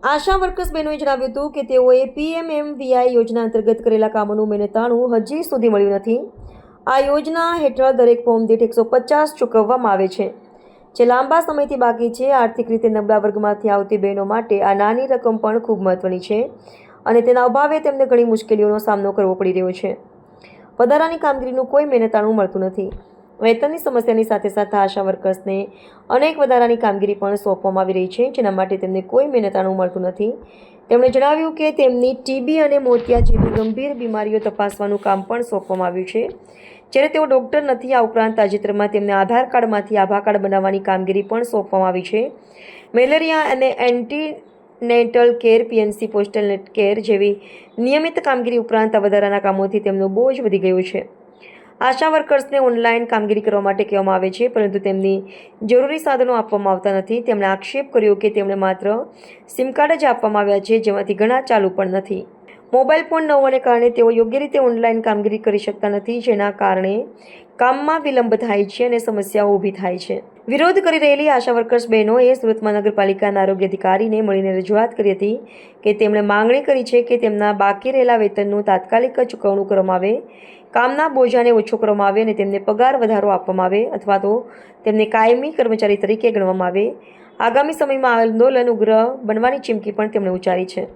આશા workers બહેનોએ જણાવ્યું હતું કે તેઓએ PMMVI યોજના અંતર્ગત કરેલા કામોનું મહેનતાણું હજી સુધી મળ્યું નથી. આ યોજના હેઠળ દરેક ફોર્મ દીઠ 150 ચૂકવવામાં આવે છે, જે લાંબા સમયથી બાકી છે. આર્થિક રીતે નબળા વર્ગમાંથી આવતી બહેનો માટે આ નાની રકમ પણ ખૂબ મહત્વની છે અને તેના અભાવે તેમને ઘણી મુશ્કેલીઓનો સામનો કરવો પડી રહ્યો છે. વધારાની કામગીરીનું કોઈ મહેનતાણું મળતું નથી. વેતનની સમસ્યાની સાથે સાથે આશા વર્કર્સને અનેક વધારાની કામગીરી પણ સોંપવામાં આવી રહી છે, જેના માટે તેમને કોઈ મહેનતાણું મળતું નથી. તેમણે જણાવ્યું કે તેમની TB અને મોતિયા જેવી ગંભીર બીમારીઓ તપાસવાનું કામ પણ સોંપવામાં આવ્યું છે, જ્યારે તેઓ ડૉક્ટર નથી. આ ઉપરાંત તાજેતરમાં તેમને આધાર કાર્ડમાંથી આભા કાર્ડ બનાવવાની કામગીરી પણ સોંપવામાં આવી છે. મેલેરિયા અને antenatal care, PNC, postal net care જેવી નિયમિત કામગીરી ઉપરાંત આ વધારાના કામોથી તેમનો બોજ વધી ગયો છે. આશા વર્કર્સને ઓનલાઈન કામગીરી કરવા માટે કહેવામાં આવે છે, પરંતુ તેમની જરૂરી સાધનો આપવામાં આવતા નથી. તેમણે આક્ષેપ કર્યો કે તેમણે માત્ર સિમ કાર્ડ જ આપવામાં આવ્યા છે, જેમાંથી ઘણા ચાલુ પણ નથી. મોબાઈલ ફોન ન હોવાને કારણે તેઓ યોગ્ય રીતે ઓનલાઈન કામગીરી કરી શકતા નથી, જેના કારણે કામમાં વિલંબ થાય છે અને સમસ્યાઓ ઊભી થાય છે. વિરોધ કરી રહેલી આશા વર્કર્સ બહેનોએ સુરત મહાનગરપાલિકાના આરોગ્ય અધિકારીને મળીને રજૂઆત કરી હતી કે તેમણે માંગણી કરી છે કે તેમના બાકી રહેલા વેતનનું તાત્કાલિક ચૂકવણું કરવામાં આવે, કામના બોજાને ઓછો કરવામાં આવે અને તેમને પગાર વધારો આપવામાં આવે અથવા તો તેમને કાયમી કર્મચારી તરીકે ગણવામાં આવે. આગામી સમયમાં આંદોલન ઉગ્ર બનવાની ચીમકી પણ તેમણે ઉચ્ચારી છે.